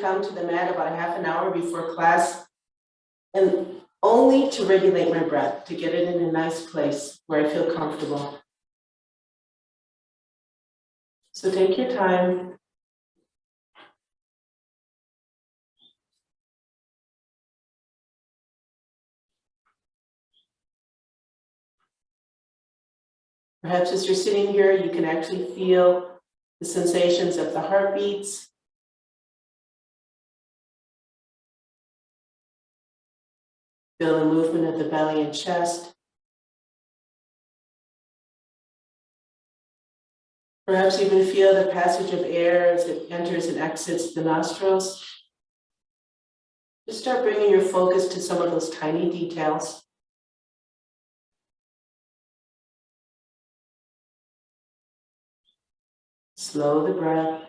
come to the mat about a half an hour before class, and only to regulate my breath, to get it in a nice place where I feel comfortable. So take your time. Perhaps as you're sitting here, you can actually feel the sensations of the heartbeats. Feel the movement of the belly and chest. Perhaps even feel the passage of air as it enters and exits the nostrils. Just start bringing your focus to some of those tiny details. Slow the breath.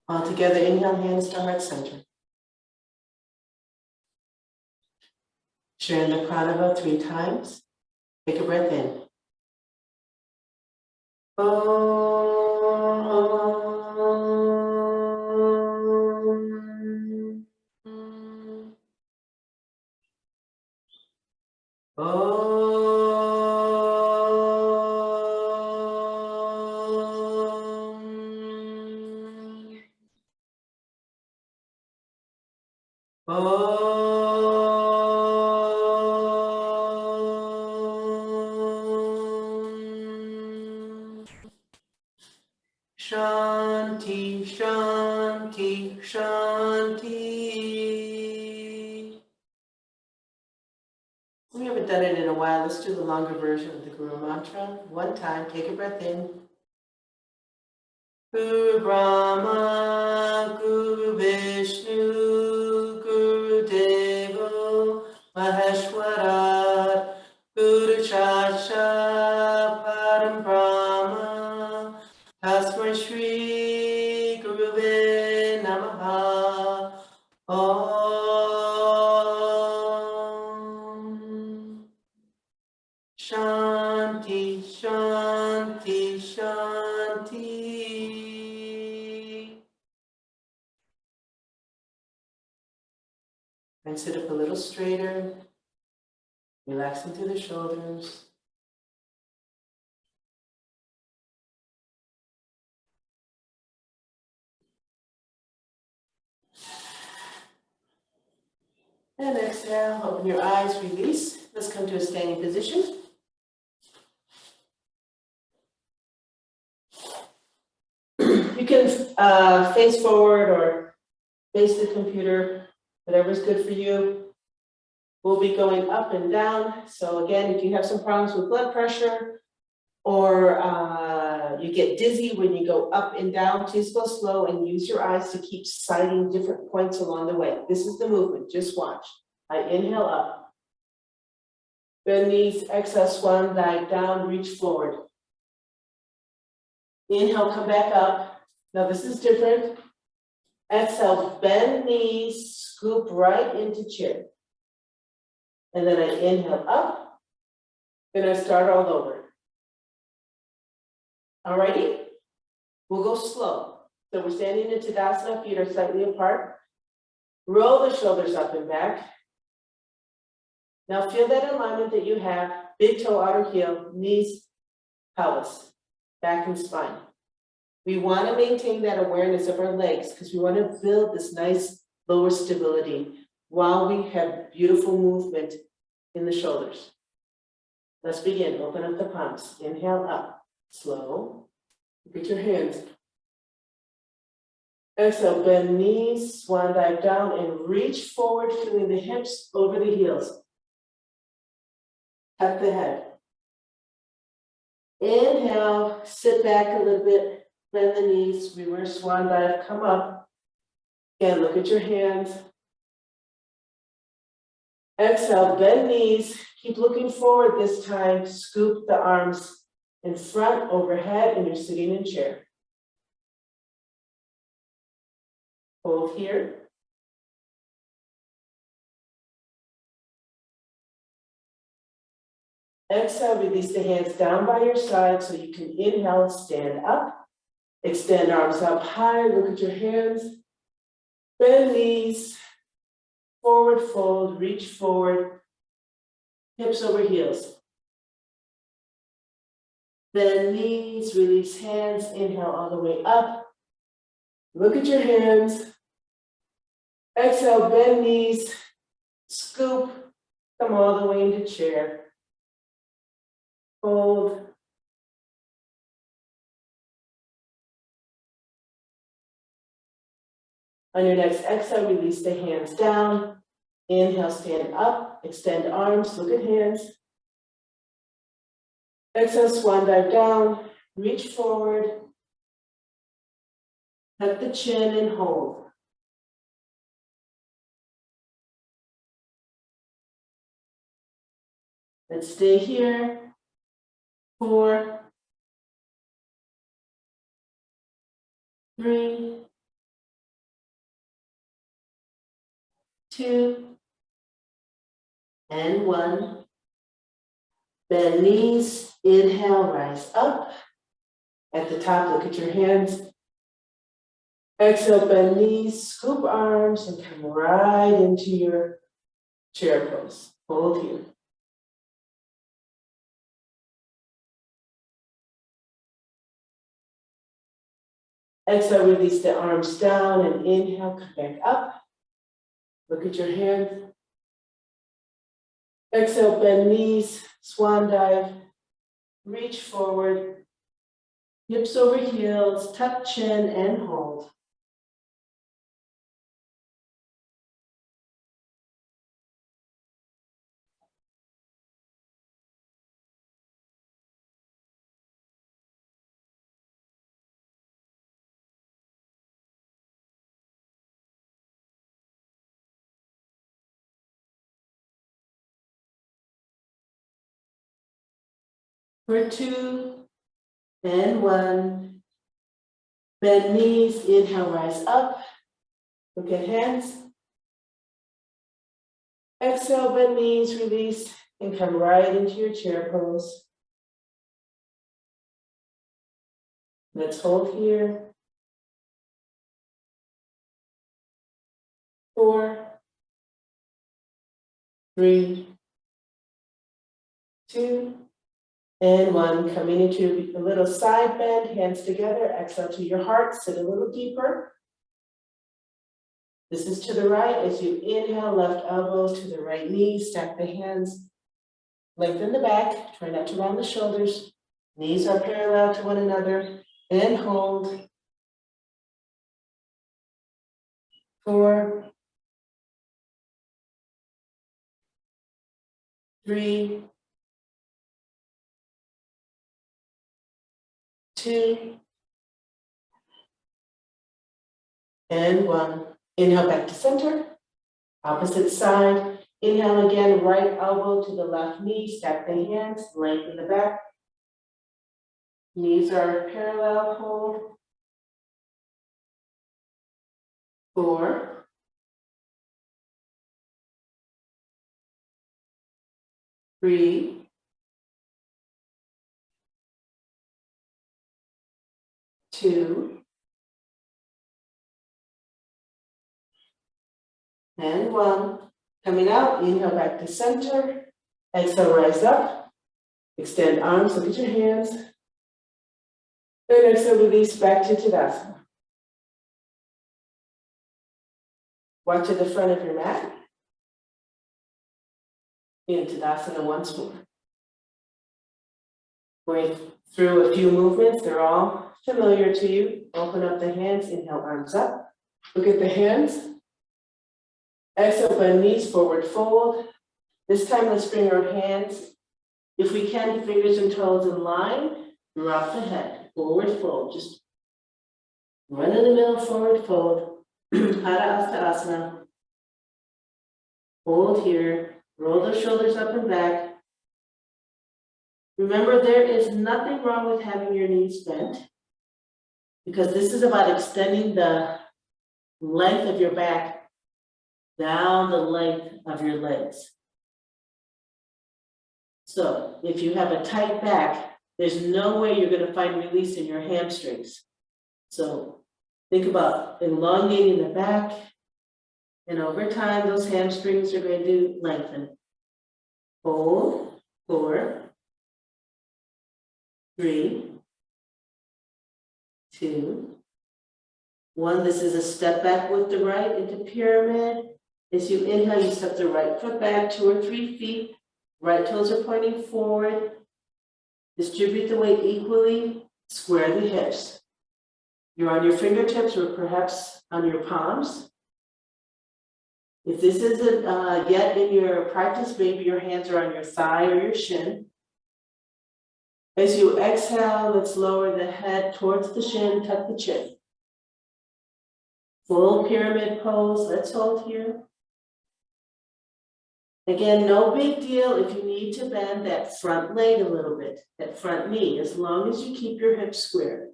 All together, inhale, hands to heart center. Share in the pranava 3 times. Take a breath in. Shanti, Shanti, Shanti. We haven't done it in a while. Let's do the longer version of the Guru Mantra. 1 time, take a breath in. Guru Brahma, Guru Vishnu, Guru Devo, Maheshwara, Guru Chacha, Param Brahma, Tasmai Shri Guruve Namaha. Om. Shanti, Shanti, Shanti. And sit up a little straighter, relaxing through the shoulders. And exhale, open your eyes, release. Let's come to a standing position. You can face forward or face the computer, whatever's good for you. We'll be going up and down. So again, if you have some problems with blood pressure or you get dizzy when you go up and down, please go slow and use your eyes to keep sighting different points along the way. This is the movement, just watch. I inhale up. Bend knees, exhale, swan dive down, reach forward. Inhale, come back up. Now this is different. Exhale, bend knees, scoop right into chair. And then I inhale up, then I start all over. Alrighty? We'll go slow. So we're standing in Dandasana, feet are slightly apart. Roll the shoulders up and back. Now feel that alignment that you have, big toe, outer heel, knees, pelvis, back and spine. We want to maintain that awareness of our legs because we want to build this nice lower stability while we have beautiful movement in the shoulders. Let's begin. Open up the palms. Inhale up. Slow. Look at your hands. Exhale, bend knees, swan dive down and reach forward, feeling the hips over the heels. Tuck the head. Inhale, sit back a little bit, bend the knees, reverse swan dive, come up. Again, look at your hands. Exhale, bend knees, keep looking forward this time, scoop the arms in front, overhead, and you're sitting in chair. Hold here. Exhale, release the hands down by your side so you can inhale, stand up. Extend arms up high, look at your hands. Bend knees, forward fold, reach forward, hips over heels. Bend knees, release hands, inhale all the way up. Look at your hands. Exhale, bend knees, scoop, come all the way into chair. Hold. On your next exhale, release the hands down. Inhale, stand up, extend arms, look at hands. Exhale, swan dive down, reach forward. Tuck the chin and hold. Let's stay here. 4, 3, 2, and 1. Bend knees, inhale, rise up. At the top, look at your hands. Exhale, bend knees, scoop arms, and come right into your chair pose. Hold here. Exhale, release the arms down and inhale, come back up. Look at your hands. Exhale, bend knees, swan dive, reach forward, hips over heels, tuck chin and hold. For 2 and 1. Bend knees, inhale, rise up. Look at hands. Exhale, bend knees, release, and come right into your chair pose. Let's hold here. 4, 3, 2, and 1. Coming into a little side bend, hands together, exhale to your heart, sit a little deeper. This is to the right. As you inhale, left elbow to the right knee, stack the hands, lengthen the back, try not to round the shoulders. Knees are parallel to one another, and hold. 4, 3, 2, and 1. Inhale back to center, opposite side. Inhale again, right elbow to the left knee, stack the hands, lengthen the back. Knees are parallel, hold. 4, 3, 2, and 1. Coming out, inhale back to center. Exhale, rise up. Extend arms, look at your hands. Then exhale, release back to Tadasana. Walk to the front of your mat. In Tadasana once more. Going through a few movements, they're all familiar to you. Open up the hands, inhale, arms up. Look at the hands. Exhale, bend knees, forward fold. This time, let's bring our hands, if we can, fingers and toes in line, drop the head, forward fold. Just run in the middle, forward fold. Adha Asana. Hold here, roll the shoulders up and back. Remember, there is nothing wrong with having your knees bent, because this is about extending the length of your back down the length of your legs. So if you have a tight back, there's no way you're going to find release in your hamstrings. So think about elongating the back, and over time, those hamstrings are going to lengthen. Hold, 4, 3, 2, 1. This is a step back with the right into pyramid. As you inhale, you step the right foot back 2 or 3 feet. Right toes are pointing forward. Distribute the weight equally. Square the hips. You're on your fingertips or perhaps on your palms. If this isn't yet in your practice, maybe your hands are on your thigh or your shin. As you exhale, let's lower the head towards the shin, tuck the chin. Full pyramid pose, let's hold here. Again, no big deal if you need to bend that front leg a little bit, that front knee, as long as you keep your hips square.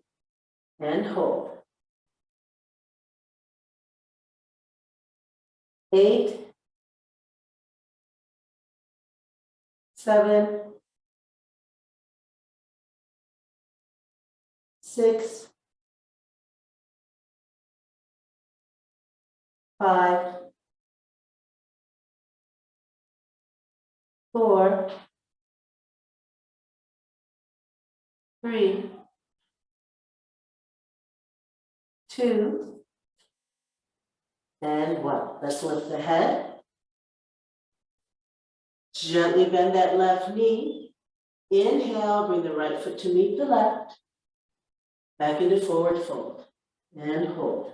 And hold. 8, 7, 6, 5, 4, 3, 2, and 1. Let's lift the head. Gently bend that left knee. Inhale, bring the right foot to meet the left. Back into forward fold. And hold.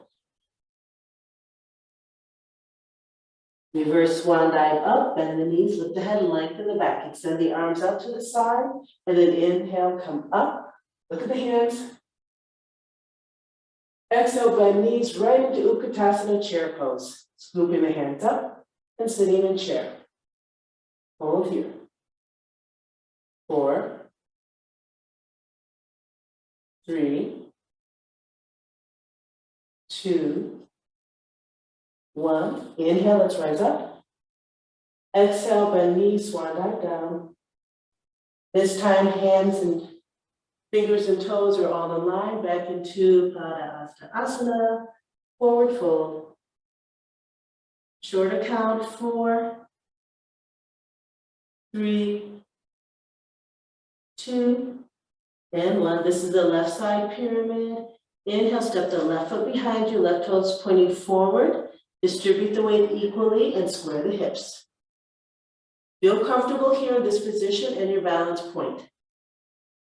Reverse swan dive up, bend the knees, lift the head, lengthen the back. Extend the arms out to the side, and then inhale, come up. Look at the hands. Exhale, bend knees right into Utkatasana chair pose. Scooping the hands up and sitting in chair. Hold here. 4, 3, 2, 1. Inhale, let's rise up. Exhale, bend knees, swan dive down. This time, hands and fingers and toes are all aligned back into Dandasana, forward fold. Shorter count, 4, 3, 2, and 1. This is the left side pyramid. Inhale, step the left foot behind you, left toes pointing forward. Distribute the weight equally and square the hips. Feel comfortable here in this position and your balance point.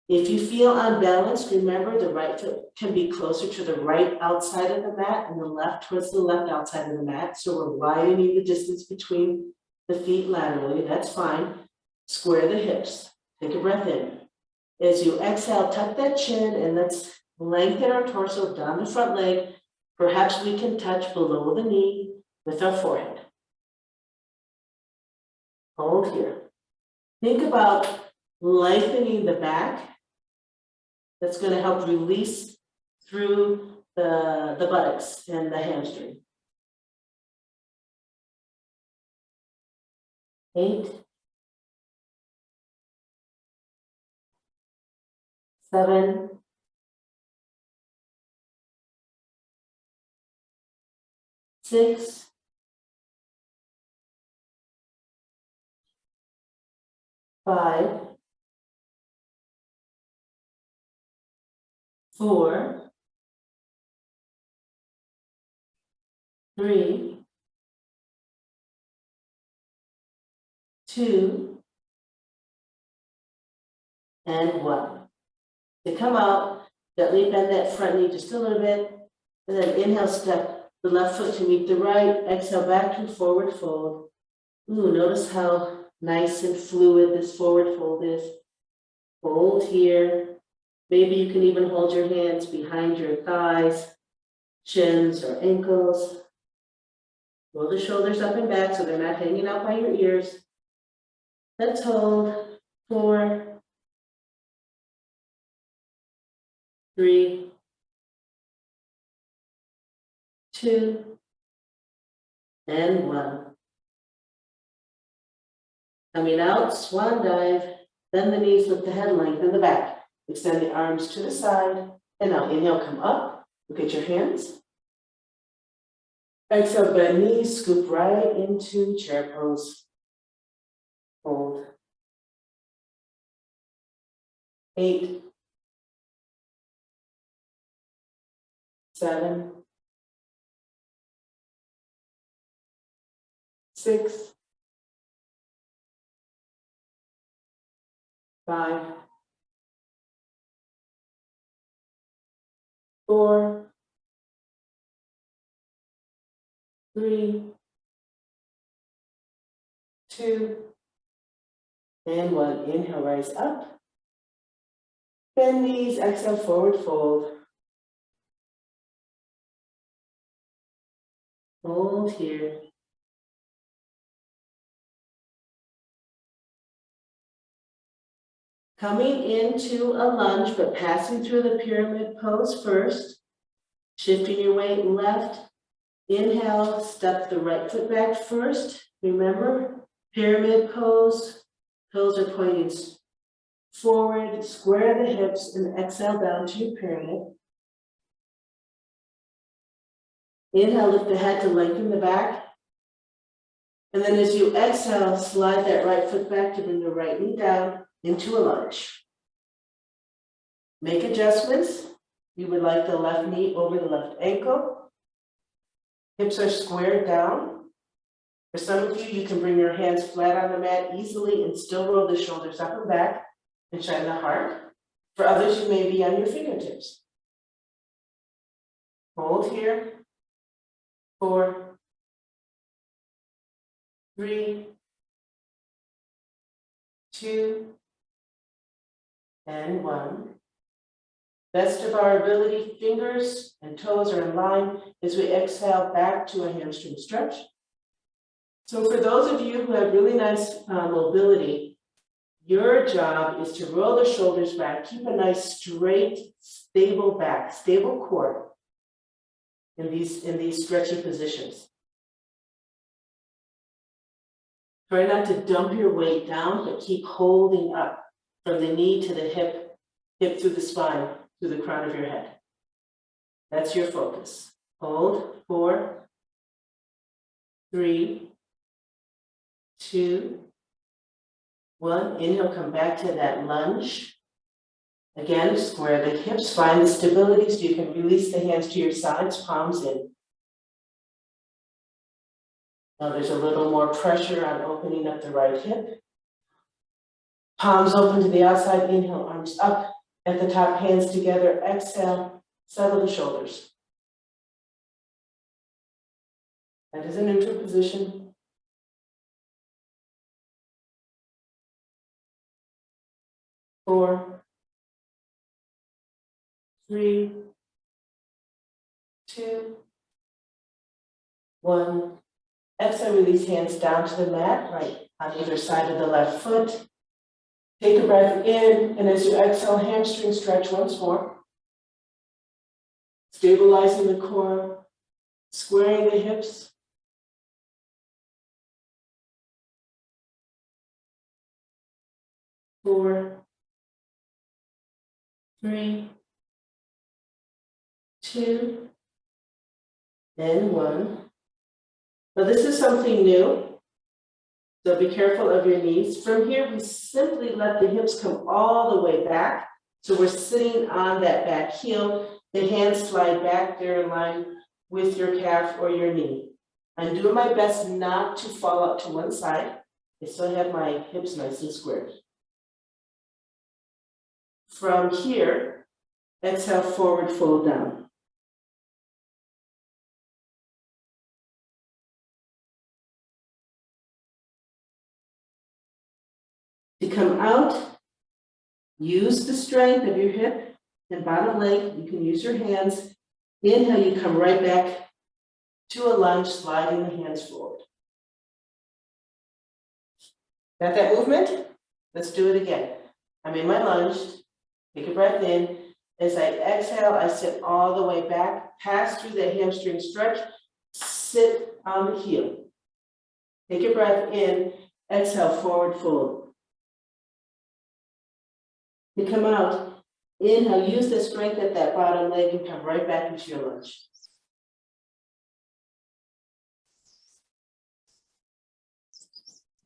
If you feel unbalanced, remember the right foot can be closer to the right outside of the mat and the left towards the left outside of the mat. So we're widening the distance between the feet laterally. That's fine. Square the hips. Take a breath in. As you exhale, tuck that chin and let's lengthen our torso down the front leg. Perhaps we can touch below the knee with our forehead. Hold here. Think about lengthening the back. That's going to help release through the buttocks and the hamstring. 8, 7, 6, 5, 4, 3, 2, and 1. To come out, gently bend that front knee just a little bit, and then inhale, step the left foot to meet the right, exhale back to forward fold. Ooh, notice how nice and fluid this forward fold is. Hold here. Maybe you can even hold your hands behind your thighs, shins, or ankles. Roll the shoulders up and back so they're not hanging out by your ears. Let's hold. 4, 3, 2, and 1. Coming out, swan dive, bend the knees, lift the head, lengthen the back. Extend the arms to the side, and now inhale, come up, look at your hands. Exhale, bend knees, scoop right into chair pose. Hold. 8, 7, 6, 5, 4, 3, 2, and 1. Inhale, rise up. Bend knees, exhale, forward fold. Hold here. Coming into a lunge, but passing through the pyramid pose first. Shifting your weight left. Inhale, step the right foot back first. Remember, pyramid pose. Toes are pointing forward, square the hips, and exhale down to your pyramid. Inhale, lift the head to lengthen the back. And then as you exhale, slide that right foot back to bring the right knee down into a lunge. Make adjustments. You would like the left knee over the left ankle. Hips are squared down. For some of you, you can bring your hands flat on the mat easily and still roll the shoulders up and back and shine the heart. For others, you may be on your fingertips. Hold here. 4, 3, 2, and 1. Best of our ability, fingers and toes are in line as we exhale back to a hamstring stretch. So for those of you who have really nice mobility, your job is to roll the shoulders back, keep a nice straight, stable back, stable core in these stretchy positions. Try not to dump your weight down, but keep holding up from the knee to the hip through the spine, through the crown of your head. That's your focus. Hold. 4, 3, 2, 1. Inhale, come back to that lunge. Again, square the hips, find the stability so you can release the hands to your sides, palms in. Now there's a little more pressure on opening up the right hip. Palms open to the outside, inhale, arms up at the top, hands together, exhale, settle the shoulders. That is a neutral position. Four, 3, 2, 1. Exhale, release hands down to the mat, right on either side of the left foot. Take a breath in, and as you exhale, hamstring stretch once more. Stabilizing the core, squaring the hips. Four, 3, 2, and 1. Now this is something new, so be careful of your knees. From here, we simply let the hips come all the way back. So we're sitting on that back heel. The hands slide back there in line with your calf or your knee. I'm doing my best not to fall out to one side. I still have my hips nice and squared. From here, exhale, forward fold down. To come out, use the strength of your hip and bottom leg. You can use your hands. Inhale, you come right back to a lunge, sliding the hands forward. Got that movement? Let's do it again. I'm in my lunge. Take a breath in. As I exhale, I sit all the way back, pass through the hamstring stretch, sit on the heel. Take a breath in, exhale, forward fold. You come out, inhale, use the strength at that bottom leg and come right back into your lunge.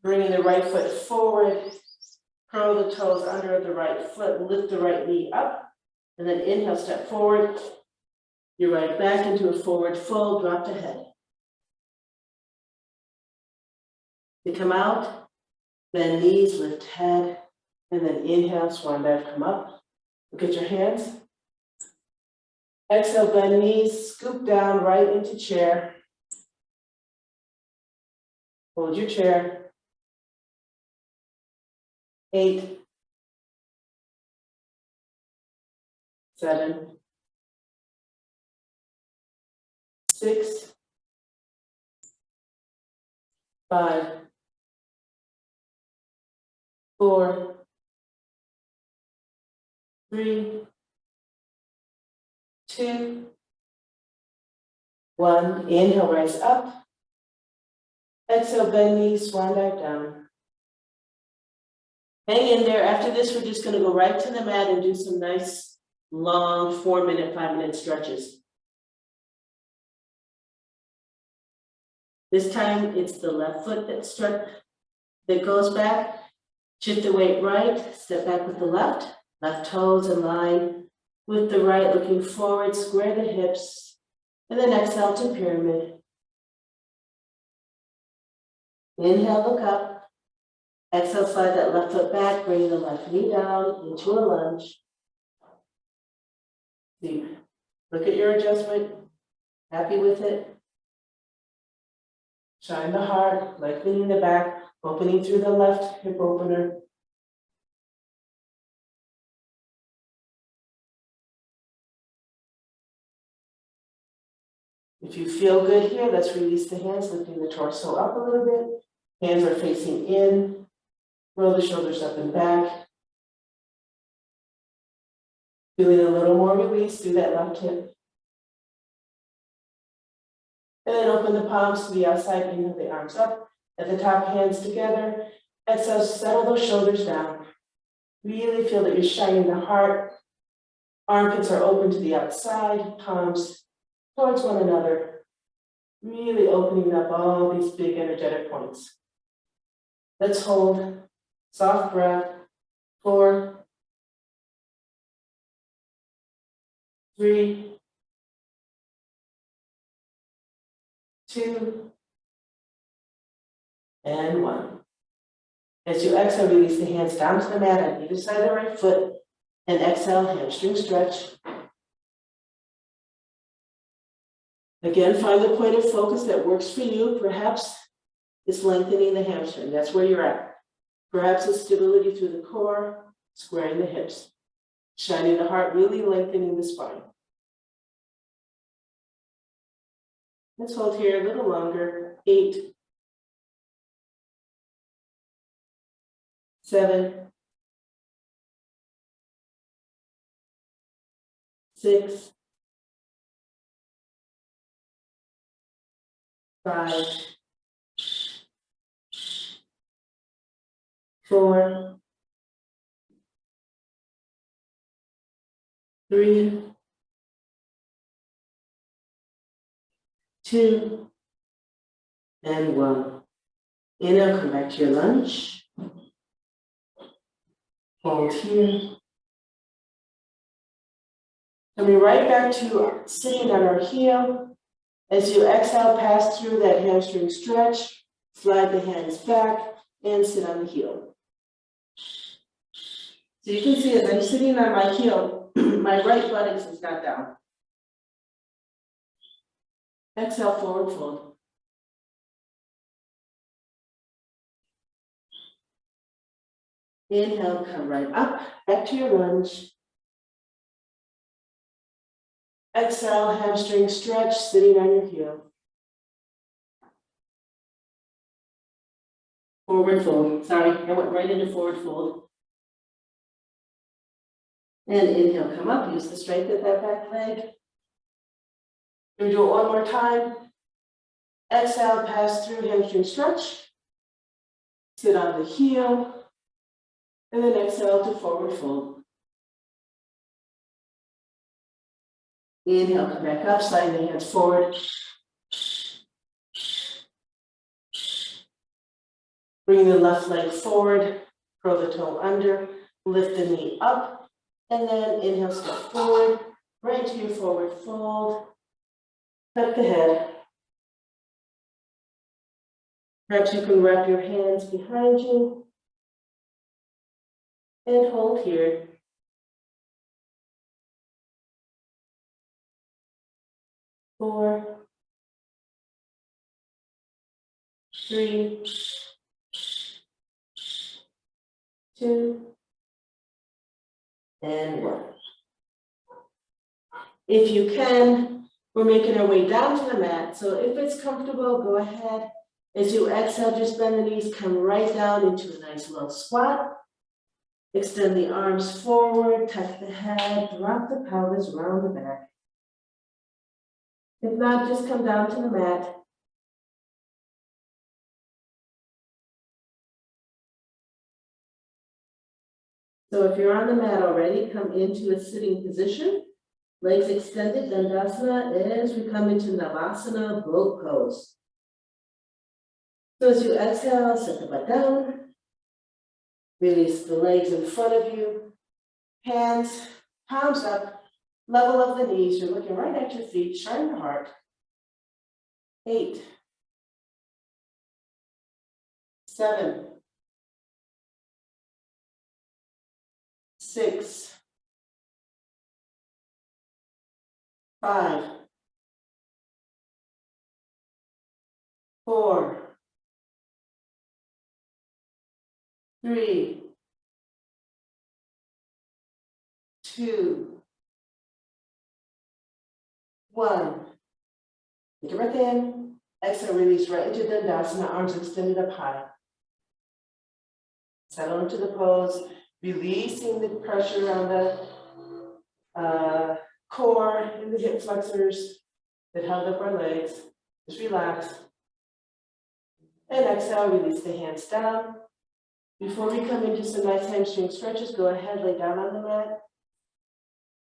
Bringing the right foot forward, curl the toes under the right foot, lift the right knee up, and then inhale, step forward. You're right back into a forward fold, drop the head. You come out, bend knees, lift head, and then inhale, swan dive, come up. Look at your hands. Exhale, bend knees, scoop down right into chair. Hold your chair. 8, 7, 6, 5, 4, 3, 2, 1. Inhale, rise up. Exhale, bend knees, swan dive down. Hang in there. After this, we're just going to go right to the mat and do some nice, long 4-minute, 5-minute stretches. This time, it's the left foot that goes back. Shift the weight right, step back with the left toes in line with the right, looking forward, square the hips, and then exhale to pyramid. Inhale, look up. Exhale, slide that left foot back, bring the left knee down into a lunge. Deep. Look at your adjustment. Happy with it? Shine the heart, lengthening the back, opening through the left hip opener. If you feel good here, let's release the hands, lifting the torso up a little bit. Hands are facing in. Roll the shoulders up and back. Feeling a little more release through that left hip. And then open the palms to the outside, inhale the arms up. At the top, hands together. Exhale, settle those shoulders down. Really feel that you're shining the heart. Armpits are open to the outside, palms towards one another. Really opening up all these big energetic points. Let's hold. Soft breath. 4, 3, 2, and 1. As you exhale, release the hands down to the mat on either side of the right foot, and exhale, hamstring stretch. Again, find the point of focus that works for you. Perhaps it's lengthening the hamstring. That's where you're at. Perhaps it's stability through the core, squaring the hips, shining the heart, really lengthening the spine. Let's hold here a little longer. 8, 7, 6, 5, 4, 3, 2, and 1. Inhale, come back to your lunge. Hold here. Coming right back to sitting on our heel. As you exhale, pass through that hamstring stretch, slide the hands back, and sit on the heel. So you can see as I'm sitting on my heel, my right buttocks is not down. Exhale, forward fold. Inhale, come right up, back to your lunge. Exhale, hamstring stretch, sitting on your heel. Forward fold. Sorry, I went right into forward fold. And inhale, come up, use the strength of that back leg. We're gonna do it one more time. Exhale, pass through hamstring stretch. Sit on the heel. And then exhale to forward fold. Inhale, come back up, sliding the hands forward. Bring the left leg forward, curl the toe under, lift the knee up, and then inhale, step forward, right to your forward fold. Tuck the head. Perhaps you can wrap your hands behind you and hold here. Four, three, two, and one. If you can, we're making our way down to the mat. So if it's comfortable, go ahead. As you exhale, just bend the knees, come right down into a nice low squat. Extend the arms forward, tuck the head, drop the pelvis, round the back. If not, just come down to the mat. So if you're on the mat already, come into a sitting position. Legs extended, Dandasana, as we come into Namaste, boat pose. So as you exhale, set the butt down. Release the legs in front of you. Hands, palms up, level of the knees. You're looking right at your feet, shine your heart. 8, 7, 6, 5, 4, 3, 2, 1. Take a breath in. Exhale, release right into Dandasana, arms extended up high. Settle into the pose, releasing the pressure on the core and the hip flexors that held up our legs. Just relax. And exhale, release the hands down. Before we come into some nice hamstring stretches, go ahead, lay down on the mat.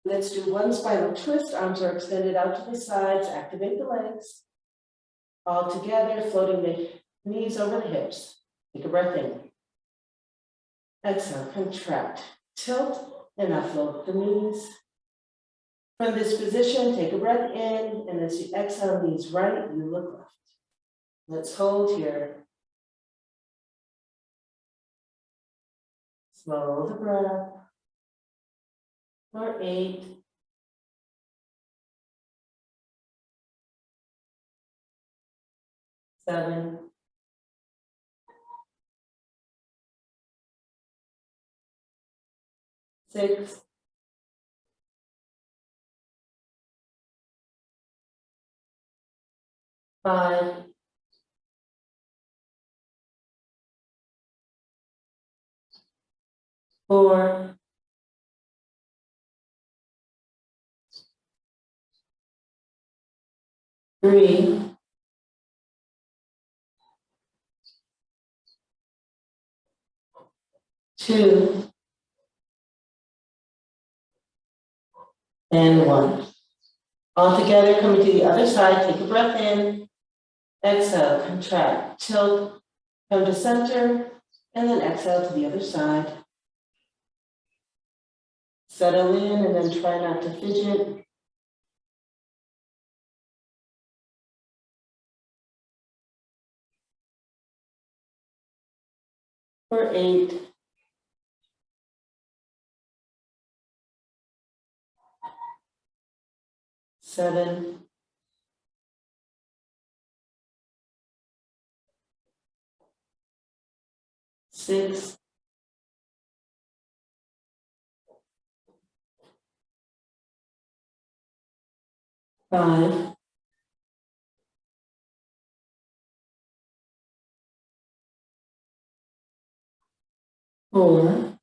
Let's do one spinal twist. Arms are extended out to the sides. Activate the legs. All together, floating the knees over the hips. Take a breath in. Exhale, contract, tilt, and offload the knees. From this position, take a breath in, and as you exhale, knees right, you look left. Let's hold here. Slow the breath. For 8, 7, 6, 5, 4, 3, 2, and 1. All together, coming to the other side, take a breath in. Exhale, contract, tilt, come to center, and then exhale to the other side. Settle in and then try not to fidget. For 8, 7, 6, 5, 4,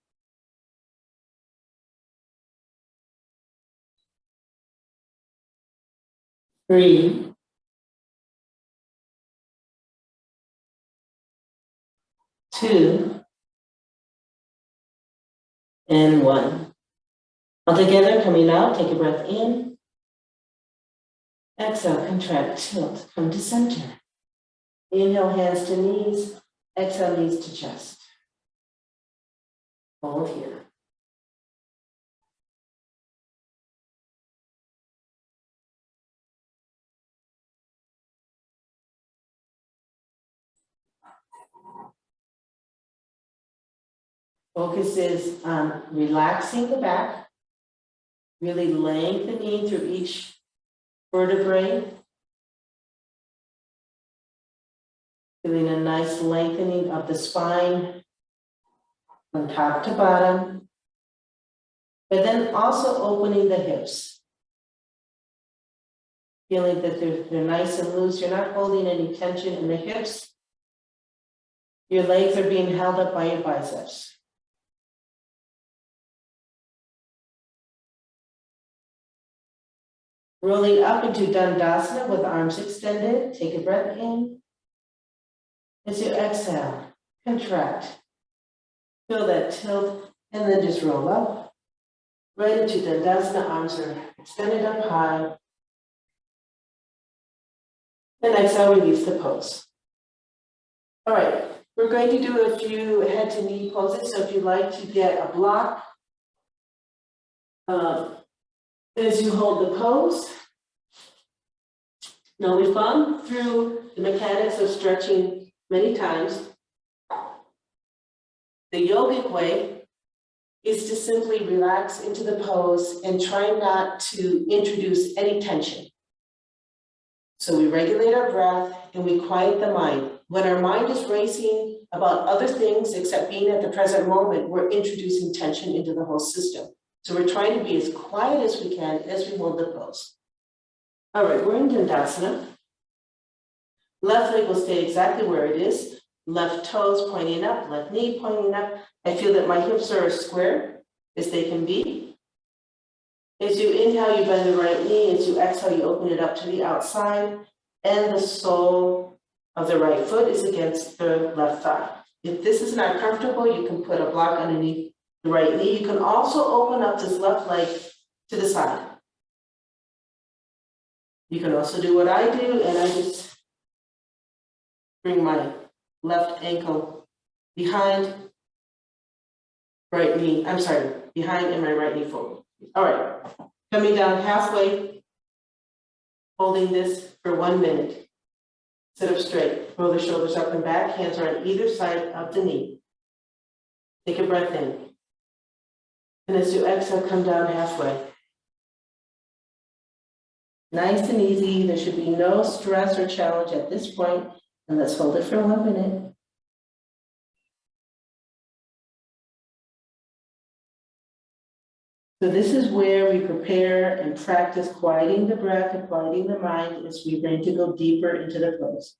3, 2, and 1. All together, coming out, take a breath in. Exhale, contract, tilt, come to center. Inhale, hands to knees. Exhale, knees to chest. Hold here. Focus is on relaxing the back, really lengthening through each vertebrae. Feeling a nice lengthening of the spine from top to bottom, but then also opening the hips. Feeling that they're nice and loose. You're not holding any tension in the hips. Your legs are being held up by your biceps. Rolling up into Dandasana with arms extended. Take a breath in. As you exhale, contract. Feel that tilt, and then just roll up. Right into Dandasana, arms are extended up high. And exhale, release the pose. All right, we're going to do a few head to knee poses. So if you'd like to get a block, as you hold the pose, now we've gone through the mechanics of stretching many times. The yogic way is to simply relax into the pose and try not to introduce any tension. So we regulate our breath and we quiet the mind. When our mind is racing about other things except being at the present moment, we're introducing tension into the whole system. So we're trying to be as quiet as we can as we hold the pose. All right, we're in Dandasana. Left leg will stay exactly where it is. Left toes pointing up, left knee pointing up. I feel that my hips are as square as they can be. As you inhale, you bend the right knee. As you exhale, you open it up to the outside. And the sole of the right foot is against the left thigh. If this is not comfortable, you can put a block underneath the right knee. You can also open up this left leg to the side. You can also do what I do, and I just bring my left ankle behind, right knee, I'm sorry, behind and my right knee forward. All right, coming down halfway, holding this for 1 minute. Sit up straight, roll the shoulders up and back, hands are on either side of the knee. Take a breath in. And as you exhale, come down halfway. Nice and easy, there should be no stress or challenge at this point. And let's hold it for 1 minute. So this is where we prepare and practice quieting the breath and quieting the mind as we're going to go deeper into the pose.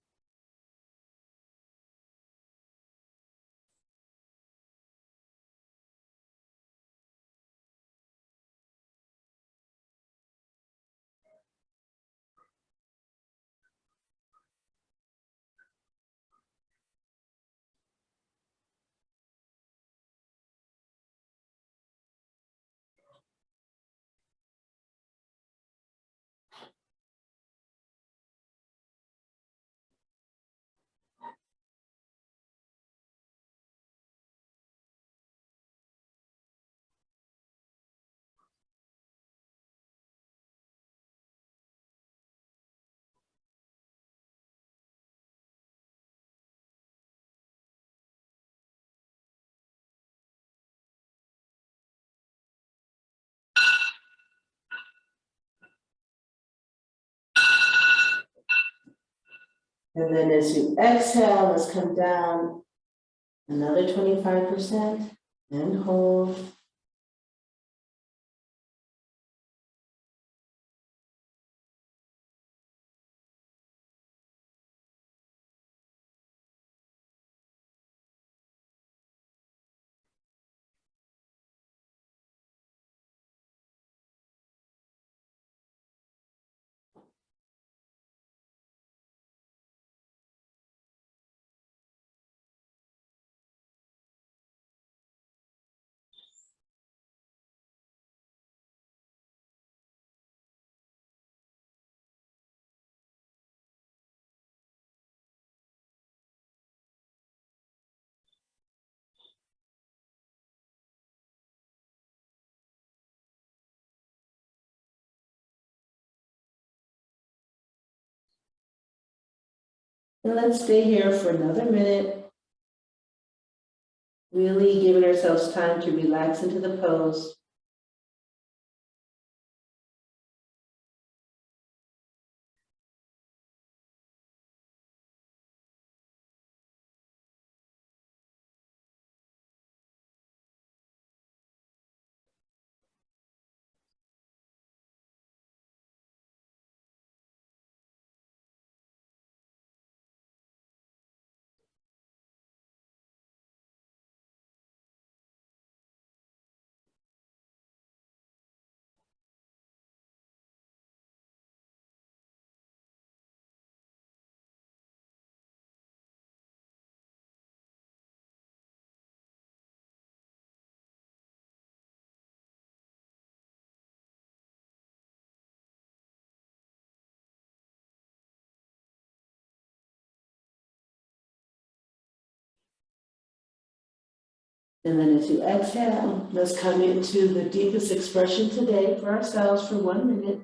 And then as you exhale, let's come down another 25% and hold. And let's stay here for another minute. Really giving ourselves time to relax into the pose. And then as you exhale, let's come into the deepest expression today for ourselves for 1 minute.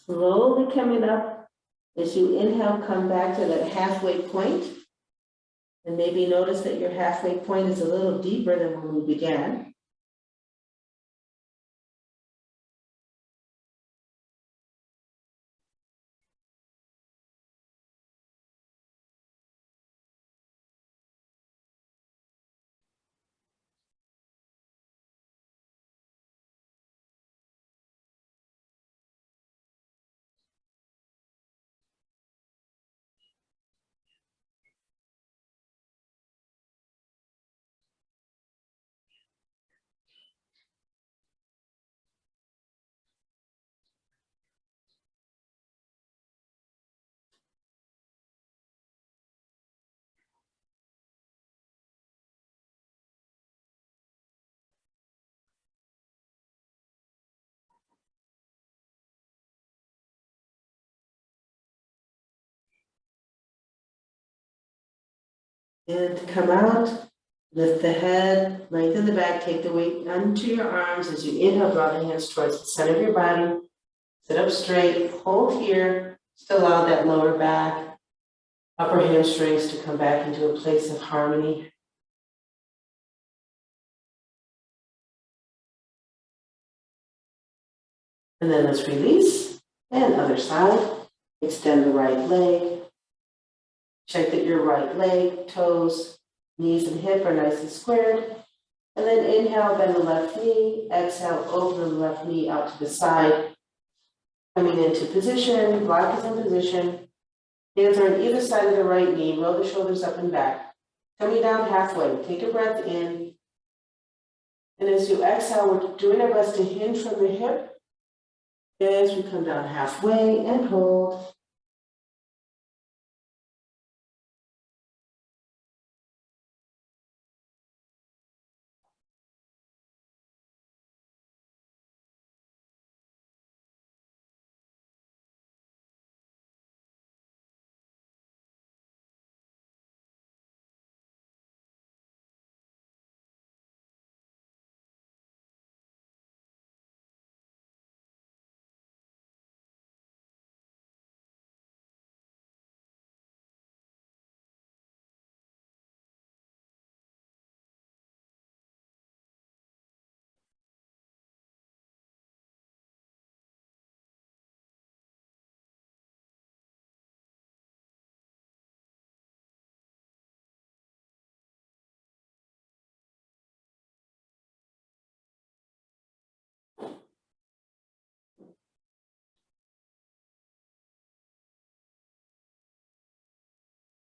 Slowly coming up. As you inhale, come back to that halfway point. And maybe notice that your halfway point is a little deeper than when we began. And come out, lift the head, lengthen the back, take the weight onto your arms. As you inhale, draw the hands towards the center of your body. Sit up straight, hold here, just allow that lower back, upper hamstrings to come back into a place of harmony. And then let's release, and other side. Extend the right leg. Check that your right leg, toes, knees and hip are nice and squared. And then inhale, bend the left knee. Exhale, open the left knee out to the side. Coming into position, block is in position. Hands are on either side of the right knee. Roll the shoulders up and back. Coming down halfway. Take a breath in. And as you exhale, we're doing our best to hinge from the hip. As we come down halfway and hold.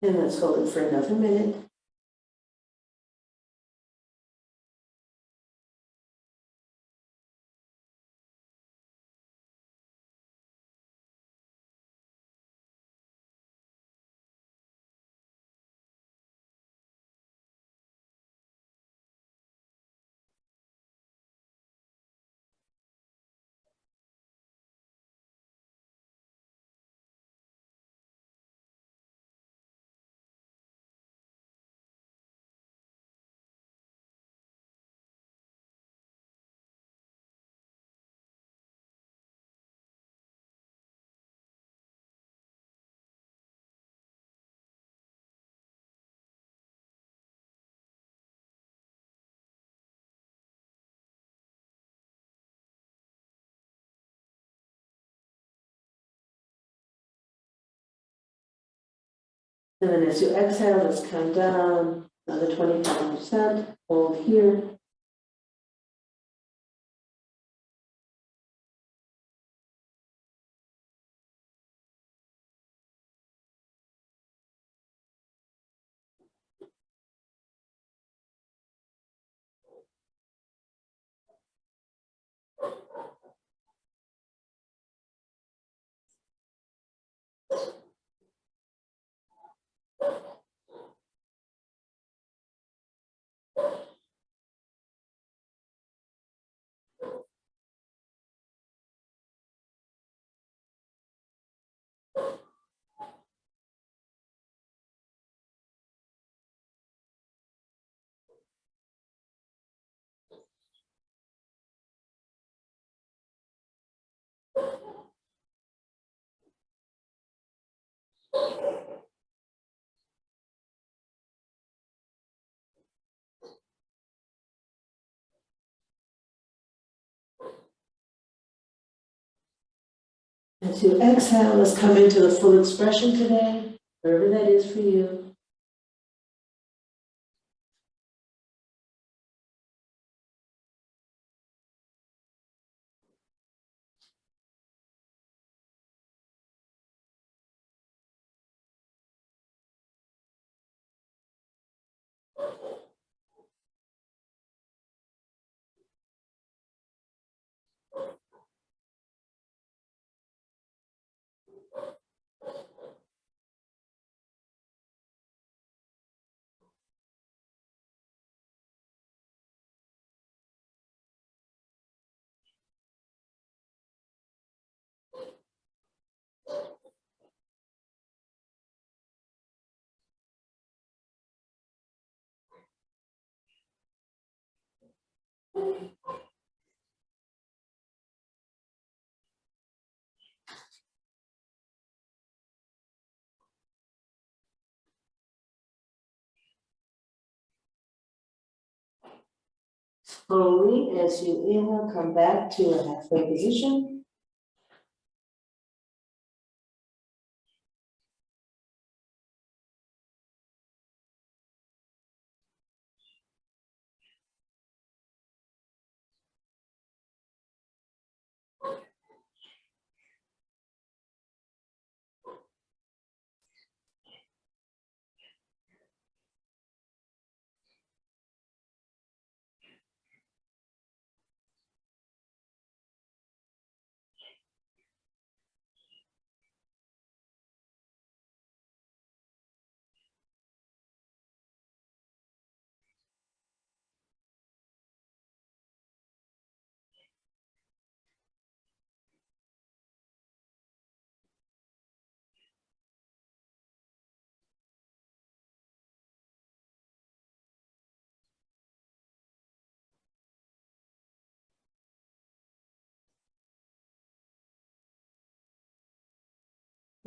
And let's hold it for another minute. And then as you exhale, let's count down another 25%. Hold here. As you exhale, let's come into the full expression today, wherever that is for you. Slowly, as you inhale, come back to a halfway position.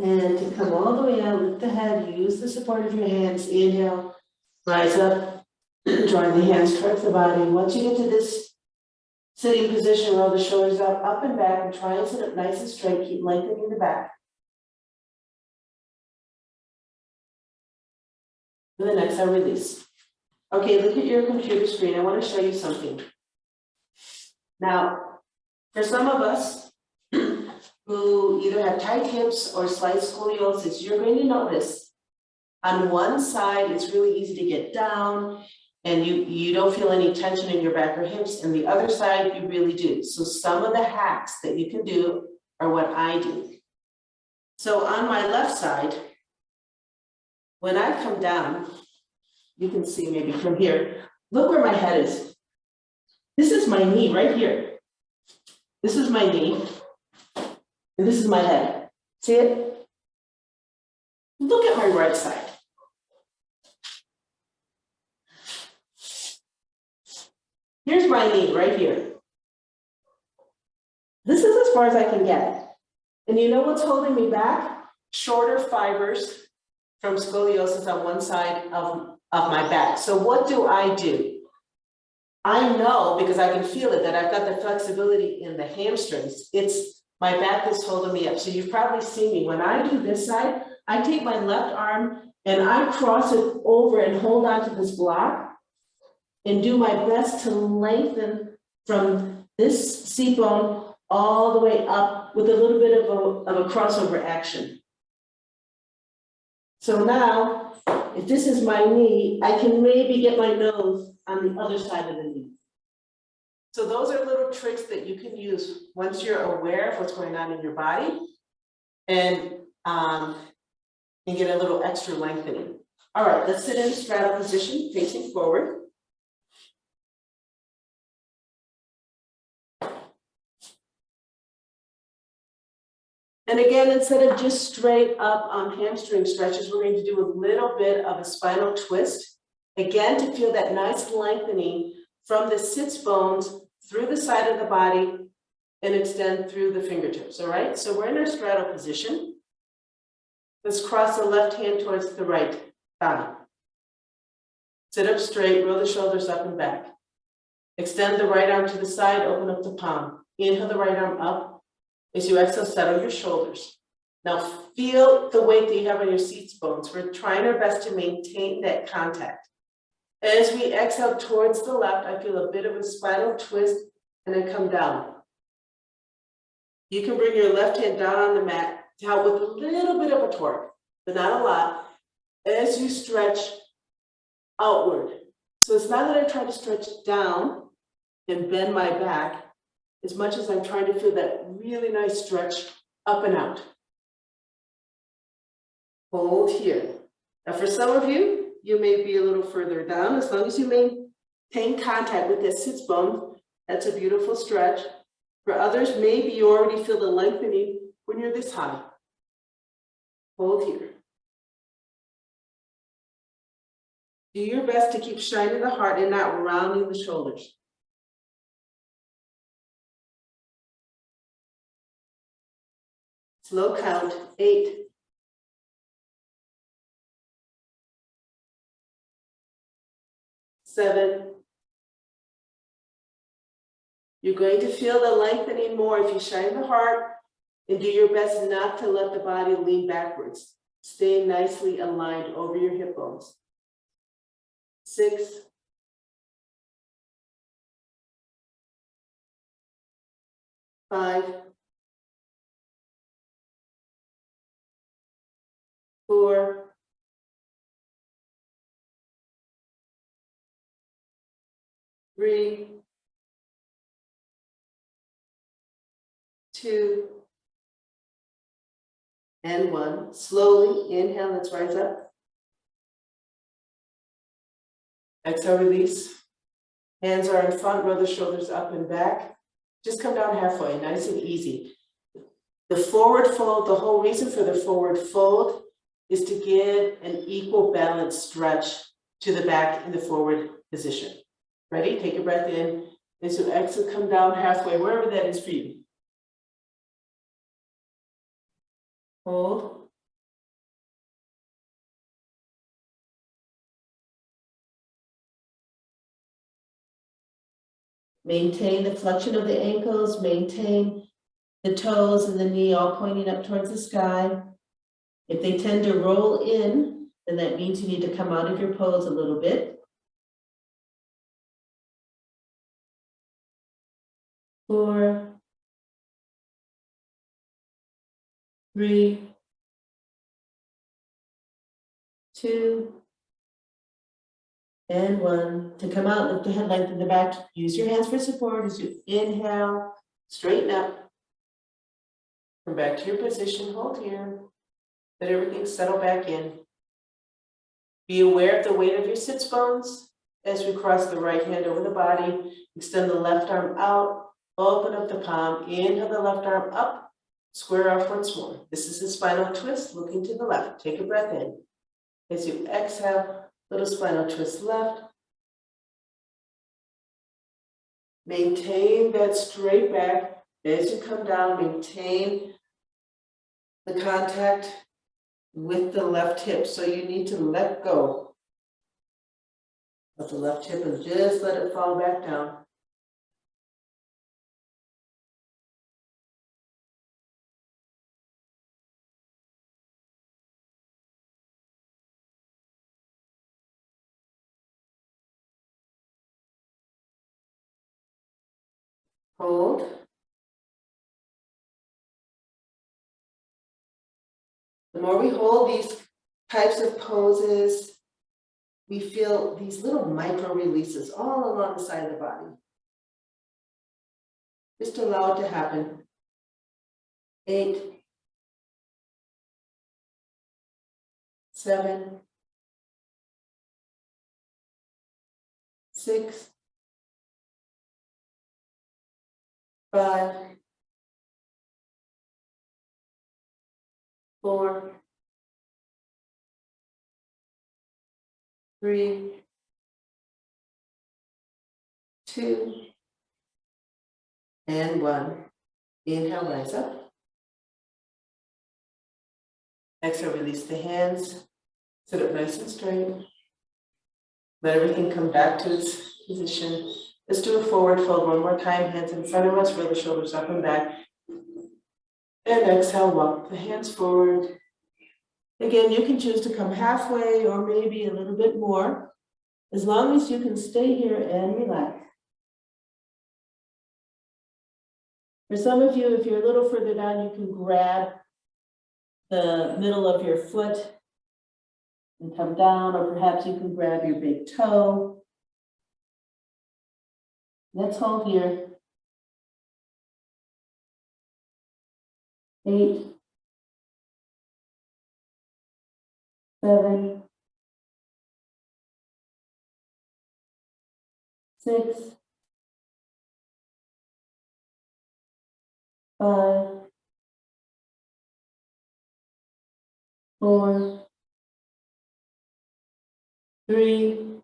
And to come all the way out, lift the head, use the support of your hands, inhale, rise up, drawing the hands towards the body. Once you get to this sitting position, roll the shoulders up and back, and try and sit up nice and straight, keep lengthening the back. And then exhale, release. Okay, look at your computer screen. I want to show you something. Now, for some of us who either have tight hips or slight scoliosis, you're going to notice On one side, it's really easy to get down and you don't feel any tension in your back or hips, and the other side, you really do. So some of the hacks that you can do are what I do. So on my left side, when I come down, you can see maybe from here, look where my head is. This is my knee right here. This is my knee, and this is my head. See it? Look at my right side. Here's my knee right here. This is as far as I can get. And you know what's holding me back? Shorter fibers from scoliosis on one side of my back. So what do? I know, because I can feel it, that I've got the flexibility in the hamstrings. It's my back that's holding me up. So you've probably seen me. When I do this side, I take my left arm and I cross it over and hold onto this block and do my best to lengthen from this seat bone all the way up with a little bit of a crossover action. So now, if this is my knee, I can maybe get my nose on the other side of the knee. So those are little tricks that you can use once you're aware of what's going on in your body and get a little extra lengthening. All right, let's sit in straddle position, facing forward. And again, instead of just straight up hamstring stretches, we're going to do a little bit of a spinal twist. Again, to feel that nice lengthening from the sits bones through the side of the body and extend through the fingertips, all right? So we're in our straddle position. Let's cross the left hand towards the right thigh. Sit up straight, roll the shoulders up and back. Extend the right arm to the side, open up the palm. Inhale the right arm up. As you exhale, settle your shoulders. Now feel the weight that you have on your seat bones. We're trying our best to maintain that contact. As we exhale towards the left, I feel a bit of a spinal twist and then come down. You can bring your left hand down on the mat to help with a little bit of a torque, but not a lot, as you stretch outward. So it's not that I'm trying to stretch down and bend my back, as much as I'm trying to feel that really nice stretch up and out. Hold here. Now for some of you, you may be a little further down. As long as you maintain contact with that sits bone, that's a beautiful stretch. For others, maybe you already feel the lengthening when you're this high. Hold here. Do your best to keep shining the heart and not rounding the shoulders. Slow count, 8, 7. You're going to feel the lengthening more if you shine the heart and do your best not to let the body lean backwards. Stay nicely aligned over your hip bones. 6, 5, 4, 3, 2, and 1. Slowly inhale, let's rise up. Exhale, release. Hands are in front, roll the shoulders up and back. Just come down halfway, nice and easy. The forward fold, the whole reason for the forward fold is to give an equal balance stretch to the back in the forward position. Ready? Take a breath in. And so exhale, come down halfway, wherever that is for you. Hold. Maintain the flexion of the ankles, maintain the toes and the knee all pointing up towards the sky. If they tend to roll in, then that means you need to come out of your pose a little bit. 4, 3, 2, and 1. To come out, lift the head, lengthen the back. Use your hands for support as you inhale, straighten up. Come back to your position, hold here. Let everything settle back in. Be aware of the weight of your sits bones as we cross the right hand over the body. Extend the left arm out, open up the palm, inhale the left arm up, square off once more. This is a spinal twist, looking to the left. Take a breath in. As you exhale, little spinal twist left. Maintain that straight back. As you come down, maintain the contact with the left hip. So you need to let go of the left hip and just let it fall back down. Hold. The more we hold these types of poses, we feel these little micro releases all along the side of the body. Just allow it to happen. 8, 7, 6, 5, 4, 3, 2, and 1. Inhale, rise up. Exhale, release the hands. Sit up nice and straight. Let everything come back to its position. Let's do a forward fold one more time. Hands in front of us, roll the shoulders up and back. And exhale, walk the hands forward. Again, you can choose to come halfway or maybe a little bit more, as long as you can stay here and relax. For some of you, if you're a little further down, you can grab the middle of your foot and come down, or perhaps you can grab your big toe. Let's hold here. 8, 7, 6, 5, 4, 3,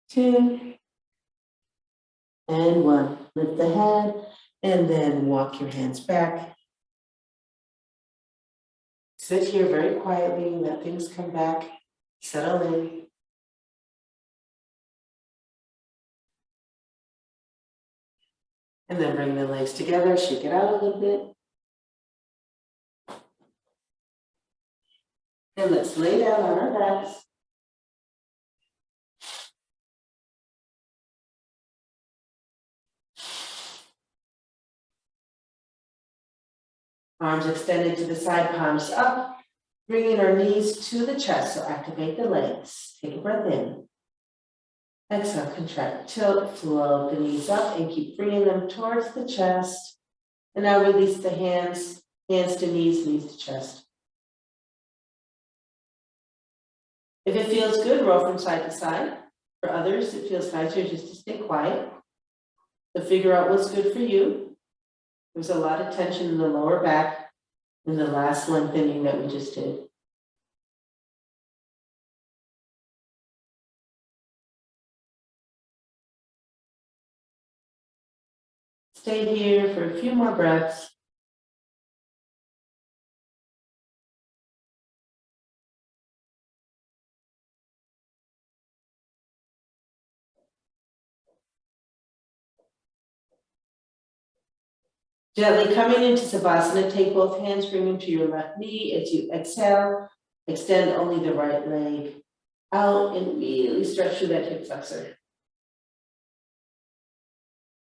2, and 1. Lift the head and then walk your hands back. Sit here very quietly, let things come back, settle in. And then bring the legs together, shake it out a little bit. And let's lay down on our backs. Arms extended to the side, palms up, bringing our knees to the chest, so activate the legs. Take a breath in. Exhale, contract, tilt, float the knees up and keep bringing them towards the chest. And now release the hands, hands to knees, knees to chest. If it feels good, roll from side to side. For others, it feels nicer just to stay quiet. To figure out what's good for you. There's a lot of tension in the lower back in the last lengthening that we just did. Stay here for a few more breaths. Gently coming into Savasana, take both hands, bring them to your left knee. As you exhale, extend only the right leg out and really stretch through that hip flexor.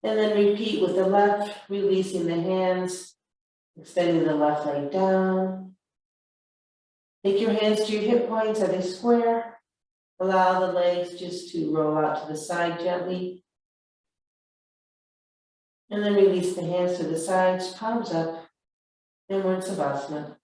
And then repeat with the left, releasing the hands, extending the left leg down. Take your hands to your hip points. Are they square? Allow the legs just to roll out to the side gently. And then release the hands to the sides, palms up, and we're in Savasana.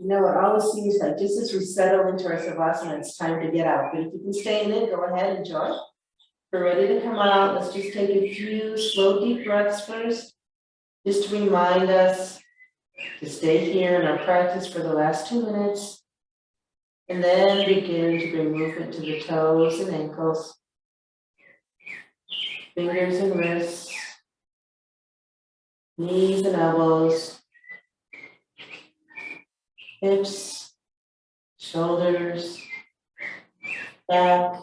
You know what, all this seems like just as we settle into our Savasana, it's time to get out. But if you can stay in it, go ahead, enjoy. If we're ready to come out, let's just take a few slow, deep breaths first, just to remind us to stay here in our practice for the last 2 minutes. And then begin to bring movement to the toes and ankles, fingers and wrists, knees and elbows, hips, shoulders, back,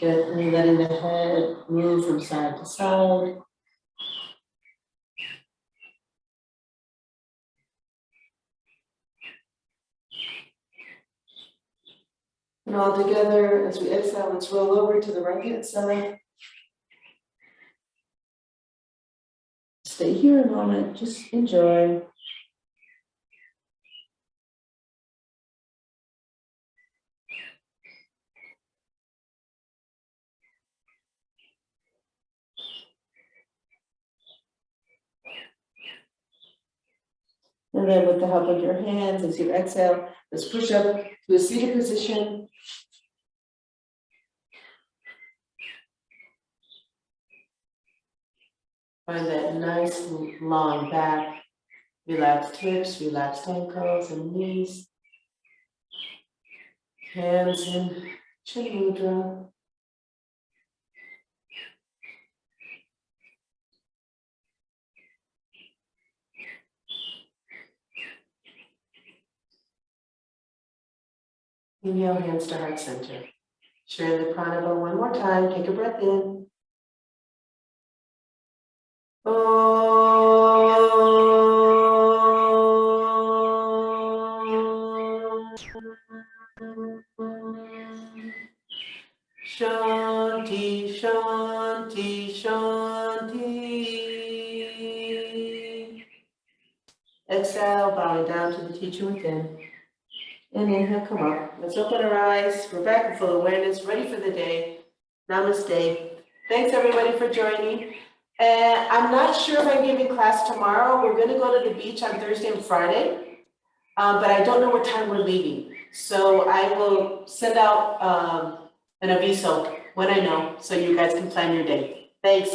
gently letting the head move from side to side. And all together, as we exhale, let's roll over to the right hand side. Stay here a moment, just enjoy. And then with the help of your hands, as you exhale, let's push up to a seated position. Find that nice long back, relaxed hips, relaxed ankles and knees. Hands in chin mudra. Inhale, hands to heart center. Share the pranava one more time. Take a breath in. Shanti, Shanti, Shanti. Exhale, bowing down to the teacher within. And inhale, come up. Let's open our eyes. We're back in full awareness, ready for the day. Namaste. Thanks everybody for joining. I'm not sure if I'm giving class tomorrow. We're going to go to the beach on Thursday and Friday, but I don't know what time we're leaving. So I will send out an aviso when I know, so you guys can plan your day. Thanks.